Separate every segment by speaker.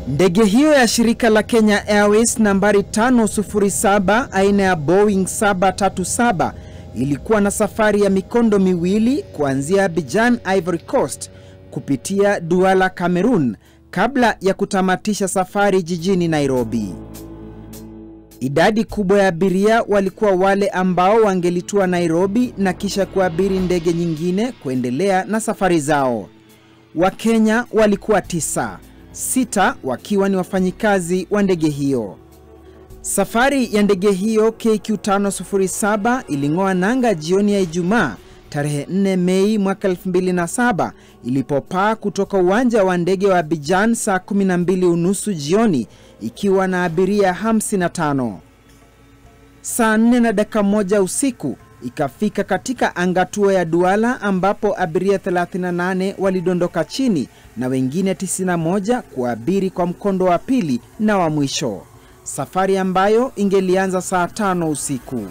Speaker 1: Ndege hiyo ya shirika la Kenya Airways nambari 507 aina ya Boeing 737 ilikuwa na safari ya mikondo miwili kuanzia Abidjan, Ivory Coast kupitia Douala, Cameroon kabla ya kutamatisha safari jijini Nairobi. Idadi kubwa ya abiria walikuwa wale ambao wangelitua Nairobi na kisha kuabiri ndege nyingine kuendelea na safari zao. Wakenya walikuwa 9, 6 wakiwa ni wafanyikazi wa ndege hiyo. Safari ya ndege hiyo KQ507 iling'oa nanga jioni ya Ijumaa tarehe 4 Mei mwaka 2007 ilipopaa kutoka uwanja wa ndege wa Abidjan saa 12:30 jioni ikiwa na abiria 55. Saa 4:01 usiku ikafika katika angatua ya Douala ambapo abiria 38 walidondoka chini na wengine 91 kuabiri kwa mkondo wa pili na wa mwisho. Safari ambayo ingelianza saa 5 usiku.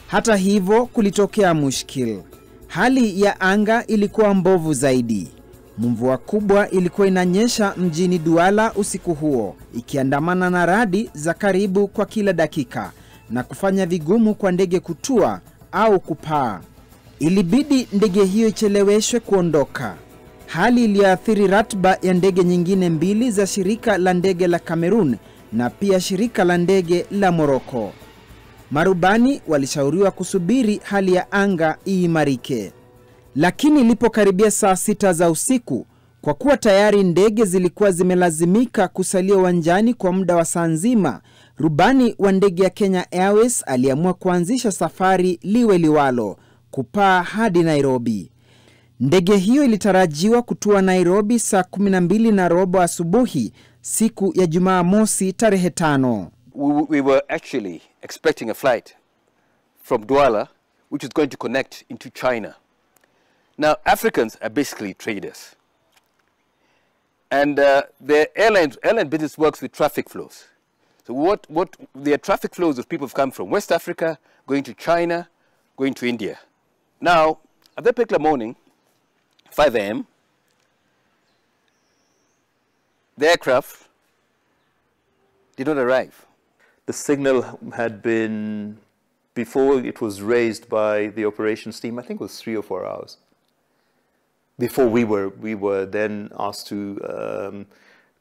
Speaker 1: Hata hivyo kulitokea mushkil. Hali ya anga ilikuwa mbovu zaidi. Mvua kubwa ilikuwa inanyesha mjini Douala usiku huo, ikiandamana na radi za karibu kwa kila dakika na kufanya vigumu kwa ndege kutua au kupaa. Ilibidi ndege hiyo icheleweshwe kuondoka. Hali iliathiri ratiba ya ndege nyingine 2 za shirika la ndege la Cameroon na pia shirika la ndege la Morocco. Marubani walishauriwa kusubiri hali ya anga iimarike. Lakini ilipokaribia saa 6 za usiku, kwa kuwa tayari ndege zilikuwa zimelazimika kusalia uwanjani kwa muda wa saa nzima, rubani wa ndege ya Kenya Airways aliamua kuanzisha safari liwe liwalo, kupaa hadi Nairobi. Ndege hiyo ilitarajiwa kutua Nairobi saa 12:15 asubuhi siku ya Jumamosi tarehe 5.
Speaker 2: We were actually expecting a flight from Douala which is going to connect into China. Now Africans are basically traders. And the airline business works with traffic flows. So what their traffic flows of people have come from West Africa, going to China, going to India. Now, at that particular morning, 5 a.m., the aircraft did not arrive.
Speaker 3: The signal had been, before it was raised by the operations team, I think it was 3 or 4 hours. Before we were then asked to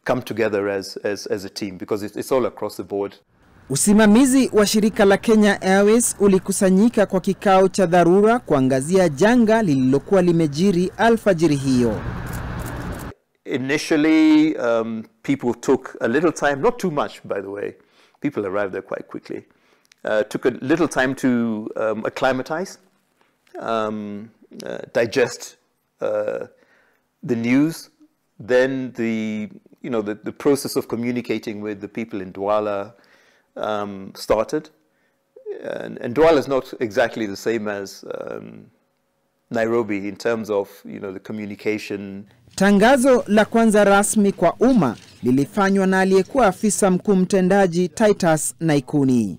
Speaker 3: come together as a team, because it's all across the board.
Speaker 1: Usimamizi wa shirika la Kenya Airways ulikusanyika kwa kikao cha dharura kuangazia janga lililokuwa limejiri alfajiri hiyo.
Speaker 3: Initially, people took a little time, not too much by the way. People arrived there quite quickly. Took a little time to acclimatize, digest the news. Then the process of communicating with the people in Douala started. And Douala is not exactly the same as Nairobi in terms of the communication.
Speaker 1: Tangazo la kwanza rasmi kwa umma lilifanywa na aliyekuwa afisa mkuu mtendaji Titus Naikuni.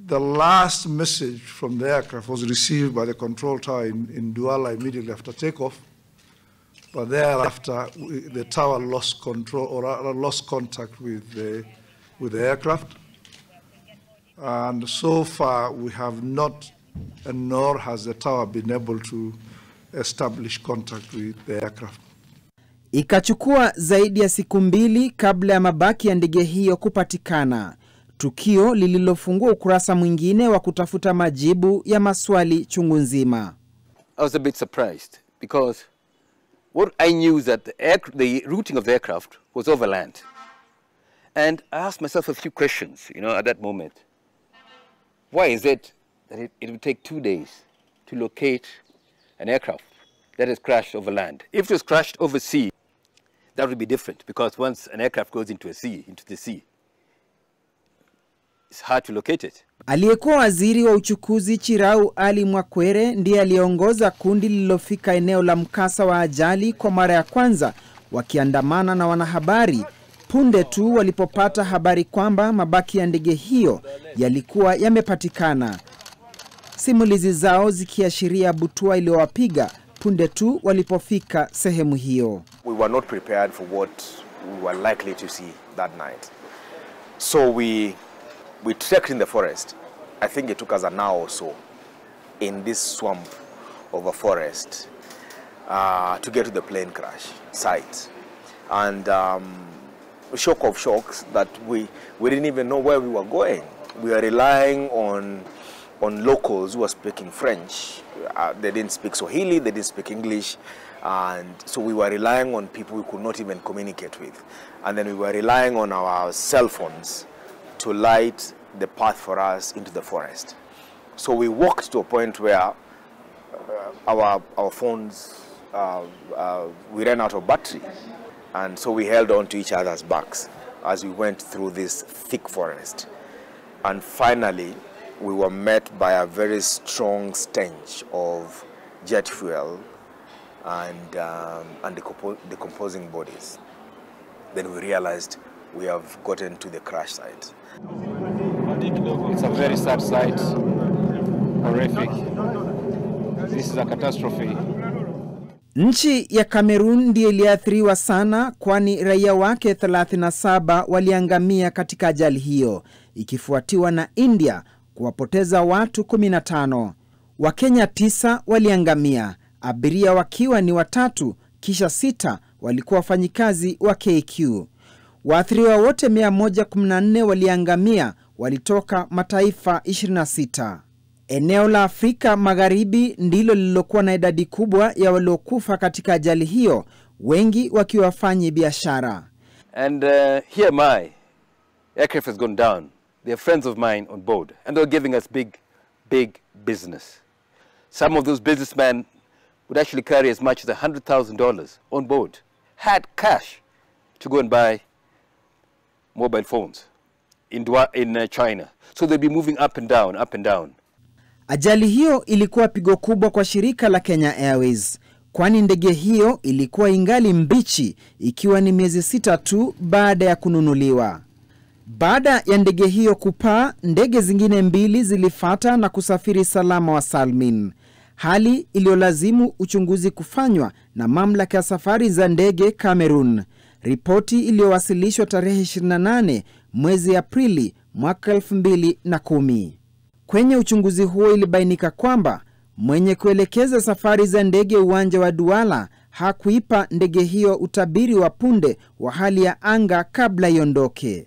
Speaker 4: The last message from the aircraft was received by the control tower in Douala immediately after takeoff. But thereafter, the tower lost control or lost contact with the aircraft. And so far, we have not, and nor has the tower been able to establish contact with the aircraft.
Speaker 1: Ikachukua zaidi ya siku 2 kabla ya mabaki ya ndege hiyo kupatikana. Tukio lililofungua ukurasa mwingine wa kutafuta majibu ya maswali chungu nzima.
Speaker 2: I was a bit surprised because what I knew is that the routing of the aircraft was overland. And I asked myself a few questions, at that moment. Why is it that it would take 2 days to locate an aircraft that has crashed over land? If it was crashed over sea, that would be different, because once an aircraft goes into the sea, it's hard to locate it.
Speaker 1: Aliyekuwa waziri wa uchukuzi Chirau Ali Mwakwere ndiye aliongoza kundi lililofika eneo la mkasa wa ajali kwa mara ya kwanza, wakiandamana na wanahabari punde tu walipopata habari kwamba mabaki ya ndege hiyo yalikuwa yamepatikana. Simulizi zao zikiashiria butwaa iliyowapiga punde tu walipofika sehemu hiyo.
Speaker 5: We were not prepared for what we were likely to see that night. So we trekked in the forest. I think it took us an hour or so in this swamp of a forest to get to the plane crash site. And shock of shocks that we didn't even know where we were going. We were relying on locals who were speaking French. They didn't speak Swahili, they didn't speak English. And so we were relying on people we could not even communicate with. And then we were relying on our cell phones to light the path for us into the forest. So we walked to a point where our phones, we ran out of battery. And so we held on to each other's backs as we went through this thick forest. And finally, we were met by a very strong stench of jet fuel and decomposing bodies. Then we realized we have gotten to the crash site.
Speaker 6: It's a very sad sight, horrific. This is a catastrophe.
Speaker 1: Nchi ya Cameroon ndiyo iliathiriwa sana, kwani raia wake 37 waliangamia katika ajali hiyo, ikifuatiwa na India kuwapoteza watu 15. Wakenya 9 waliangamia, abiria wakiwa ni 3, kisha 6 walikuwa wafanyikazi wa KQ. Waathiriwa wote 114 waliangamia, walitoka mataifa 26. Eneo la Afrika Magharibi ndilo lililokuwa na idadi kubwa ya waliokufa katika ajali hiyo, wengi wakiwa wafanyi biashara.
Speaker 2: And here my aircraft has gone down. They are friends of mine on board, and they're giving us big business. Some of those businessmen would actually carry as much as $100,000 on board, had cash to go and buy mobile phones in China. So they'd be moving up and down, up and down.
Speaker 1: Ajali hiyo ilikuwa pigo kubwa kwa shirika la Kenya Airways, kwani ndege hiyo ilikuwa ingali mbichi, ikiwa ni miezi 6 tu baada ya kununuliwa. Baada ya ndege hiyo kupaa, ndege zingine 2 zilifuata na kusafiri salama wa salmin. Hali iliyolazimu uchunguzi kufanywa na mamlaka ya safari za ndege Cameroon. Ripoti iliyowasilishwa tarehe 28 mwezi Aprili mwaka 2010. Kwenye uchunguzi huo ilibainika kwamba mwenye kuelekeza safari za ndege uwanja wa Douala hakuipa ndege hiyo utabiri wa punde wa hali ya anga kabla iondoke.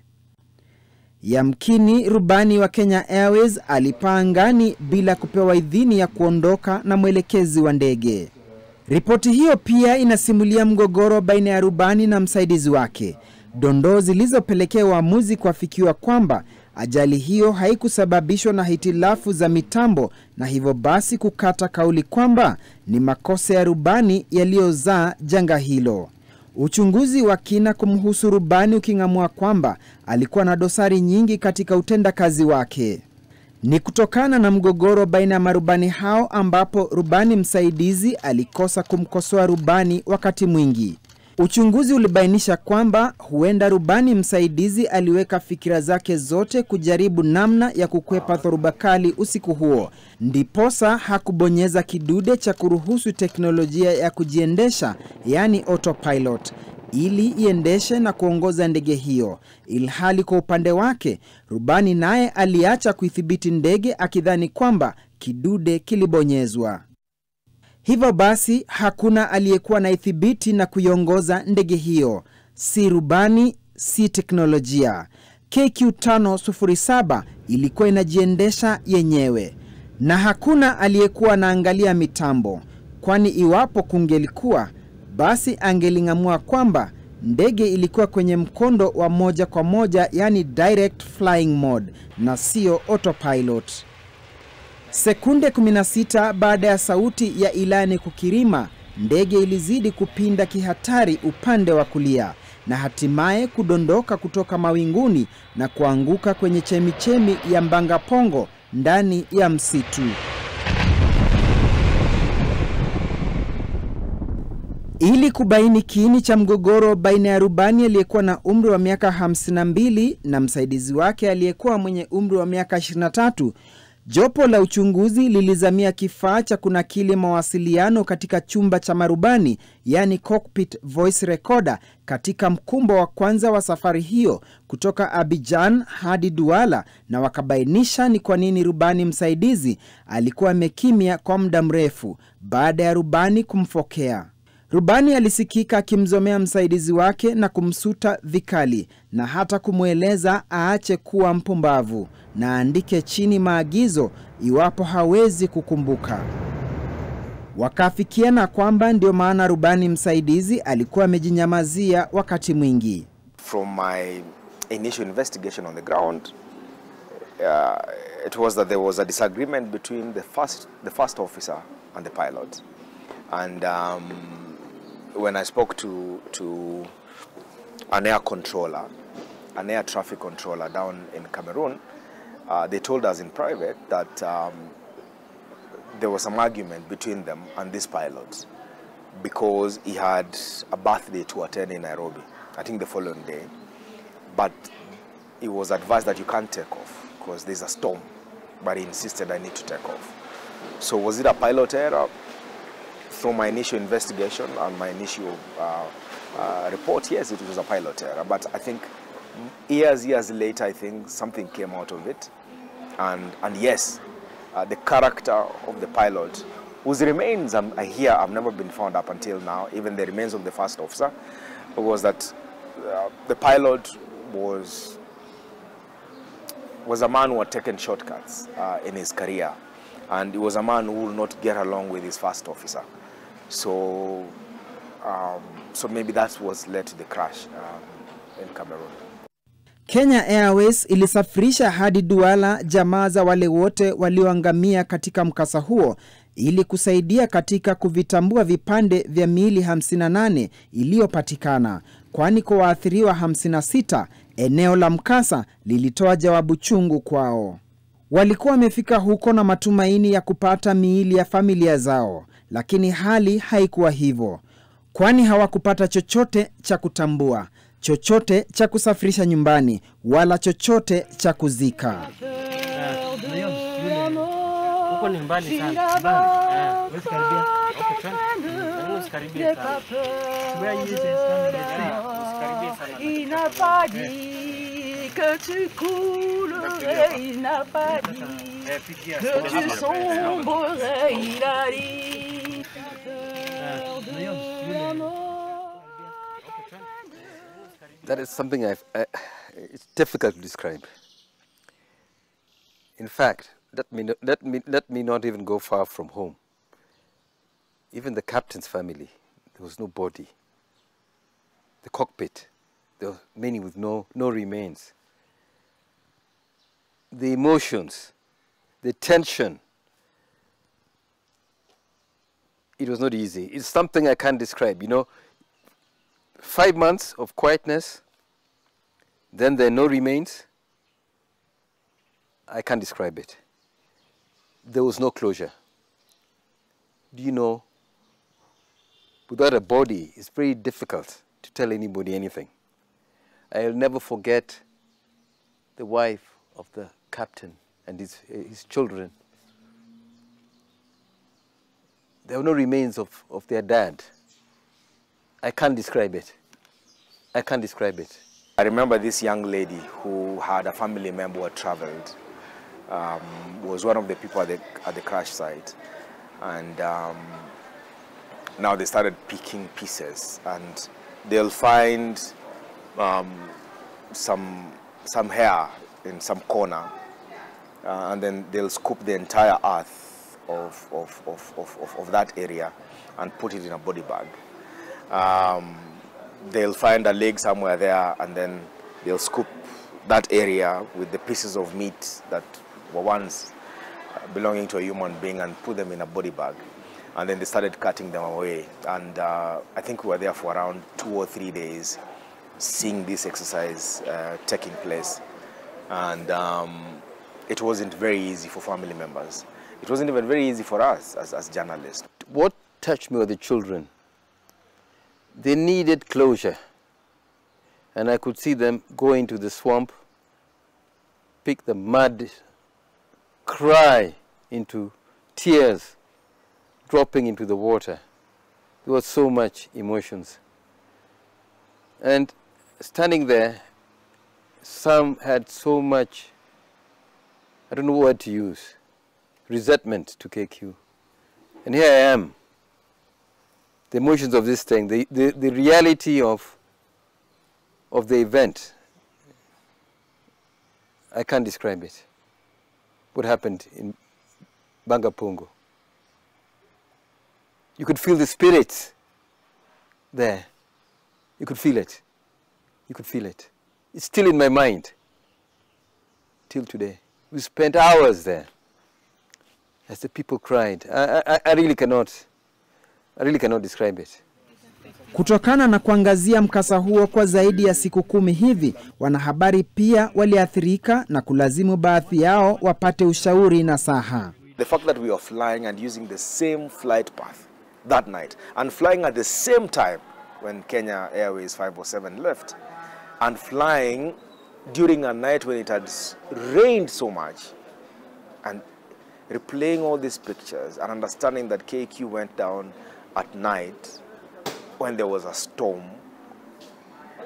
Speaker 1: Yamkini rubani wa Kenya Airways alipaa angani bila kupewa idhini ya kuondoka na mwelekezi wa ndege. Ripoti hiyo pia inasimulia mgogoro baina ya rubani na msaidizi wake, dondoo zilizopelekea uamuzi kuafikiwa kwamba ajali hiyo haikusababishwa na hitilafu za mitambo, na hivyo basi kukata kauli kwamba ni makosa ya rubani yaliyozaa janga hilo. Uchunguzi wa kina kumhusu rubani uking'amua kwamba alikuwa na dosari nyingi katika utendakazi wake. Ni kutokana na mgogoro baina ya marubani hao ambapo rubani msaidizi alikosa kumkosoa rubani wakati mwingi. Uchunguzi ulibainisha kwamba huenda rubani msaidizi aliweka fikira zake zote kujaribu namna ya kukwepa dhoruba kali usiku huo, ndiposa hakubonyeza kidude cha kuruhusu teknolojia ya kujiendesha, yani autopilot, ili iendeshe na kuongoza ndege hiyo. Ilhali kwa upande wake, rubani naye aliacha kuithibiti ndege akidhani kwamba kidude kilibonyezwa. Hivyo basi hakuna aliyekuwa na ithibiti na kuiongoza ndege hiyo, si rubani, si teknolojia. KQ507 ilikuwa inajiendesha yenyewe, na hakuna aliyekuwa anaangalia mitambo, kwani iwapo kungelikuwa, basi angeling'amua kwamba ndege ilikuwa kwenye mkondo wa moja kwa moja, yani direct flying mode, na sio autopilot. Sekunde 16 baada ya sauti ya ilani kukirima, ndege ilizidi kupinda kihatari upande wa kulia na hatimaye kudondoka kutoka mawinguni na kuanguka kwenye chemichemi ya Mbangapongo ndani ya msitu. Ili kubaini kiini cha mgogoro baina ya rubani aliyekuwa na umri wa miaka 52 na msaidizi wake aliyekuwa mwenye umri wa miaka 23, jopo la uchunguzi lilizamia kifaa cha kunakili mawasiliano katika chumba cha marubani, yani cockpit voice recorder, katika mkumbo wa kwanza wa safari hiyo kutoka Abidjan hadi Douala, na wakabainisha ni kwa nini rubani msaidizi alikuwa amekimya kwa muda mrefu baada ya rubani kumfokea. Rubani alisikika akimzomea msaidizi wake na kumsuta vikali, na hata kumweleza aache kuwa mpumbavu na aandike chini maagizo iwapo hawezi kukumbuka. Wakafikiana kwamba ndio maana rubani msaidizi alikuwa amejinyamazia wakati mwingi.
Speaker 5: From my initial investigation on the ground, it was that there was a disagreement between the first officer and the pilot. And when I spoke to an air controller, an air traffic controller down in Cameroon, they told us in private that there was some argument between them and this pilot because he had a birthday to attend in Nairobi, I think the following day. But he was advised that you can't take off because there's a storm, but he insisted I need to take off. So was it a pilot error? From my initial investigation and my initial report, yes, it was a pilot error. But I think years later, I think something came out of it. And yes, the character of the pilot, whose remains I hear have never been found up until now, even the remains of the first officer, was that the pilot was a man who had taken shortcuts in his career. And he was a man who would not get along with his first officer. So maybe that's what led to the crash in Cameroon.
Speaker 1: Kenya Airways ilisafirisha hadi Douala jamaa za wale wote walioangamia katika mkasa huo ili kusaidia katika kuvitambua vipande vya miili 58 iliyopatikana, kwani kwa waathiriwa 56 eneo la mkasa lilitoa jawabu chungu kwao. Walikuwa wamefika huko na matumaini ya kupata miili ya familia zao, lakini hali haikuwa hivyo, kwani hawakupata chochote cha kutambua, chochote cha kusafirisha nyumbani, wala chochote cha kuzika.
Speaker 7: Huko ni mbali sana, mbali. Usikaribia. Usikaribia. Que tu coulerais, il n'a pas dit que tu sombrerais, il a dit.
Speaker 2: That is something it's difficult to describe. In fact, let me not even go far from home. Even the captain's family, there was no body. The cockpit, there were many with no remains. The emotions, the tension, it was not easy. It's something I can't describe, 5 months of quietness, then there are no remains. I can't describe it. There was no closure. Do you know, without a body, it's very difficult to tell anybody anything. I'll never forget the wife of the captain and his children. There were no remains of their dad. I can't describe it. I can't describe it.
Speaker 5: I remember this young lady who had a family member who had traveled, was one of the people at the crash site. And now they started picking pieces, and they'll find some hair in some corner, and then they'll scoop the entire earth of that area and put it in a body bag. They'll find a leg somewhere there, and then they'll scoop that area with the pieces of meat that were once belonging to a human being and put them in a body bag. And then they started cutting them away. And I think we were there for around 2 or 3 days seeing this exercise taking place. And it wasn't very easy for family members. It wasn't even very easy for us as journalists.
Speaker 2: What touched me were the children. They needed closure. And I could see them go into the swamp, pick the mud, cry into tears, dropping into the water. There was so much emotions. And standing there, some had so much, I don't know what to use, resentment to KQ. And here I am. The emotions of this thing, the reality of the event, I can't describe it. What happened in Bangapungo. You could feel the spirit there. You could feel it. You could feel it. It's still in my mind till today. We spent hours there as the people cried. I really cannot describe it.
Speaker 1: Kutokana na kuangazia mkasa huo kwa zaidi ya siku 10 hivi, wanahabari pia waliathirika na kulazimu baadhi yao wapate ushauri na saha.
Speaker 5: The fact that we are flying and using the same flight path that night and flying at the same time when Kenya Airways 507 left and flying during a night when it had rained so much and replaying all these pictures and understanding that KQ went down at night when there was a storm,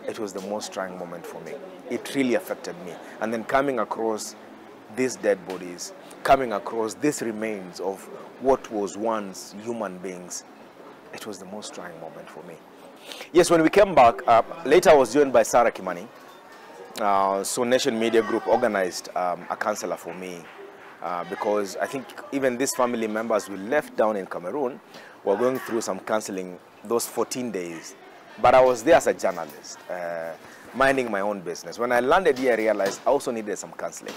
Speaker 5: it was the most trying moment for me. It really affected me. And then coming across these dead bodies, coming across these remains of what was once human beings, it was the most trying moment for me. Yes, when we came back, later I was joined by Sarah Kimani. So Nation Media Group organized a counselor for me because I think even these family members we left down in Cameroon were going through some counseling those 14 days. But I was there as a journalist, minding my own business. When I landed here, I realized I also needed some counseling.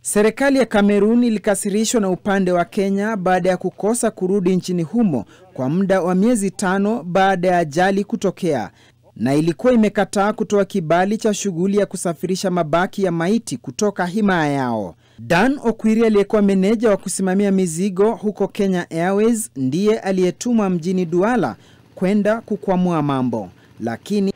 Speaker 1: Serikali ya Kamerun ilikasirishwa na upande wa Kenya baada ya kukosa kurudi nchini humo kwa muda wa miezi 5 baada ya ajali kutokea, na ilikuwa imekataa kutoa kibali cha shughuli ya kusafirisha mabaki ya maiti kutoka himaya yao. Dan Okwiri aliyekuwa meneja wa kusimamia mizigo huko Kenya Airways ndiye aliyetumwa mjini Douala kwenda kukwamua mambo, lakini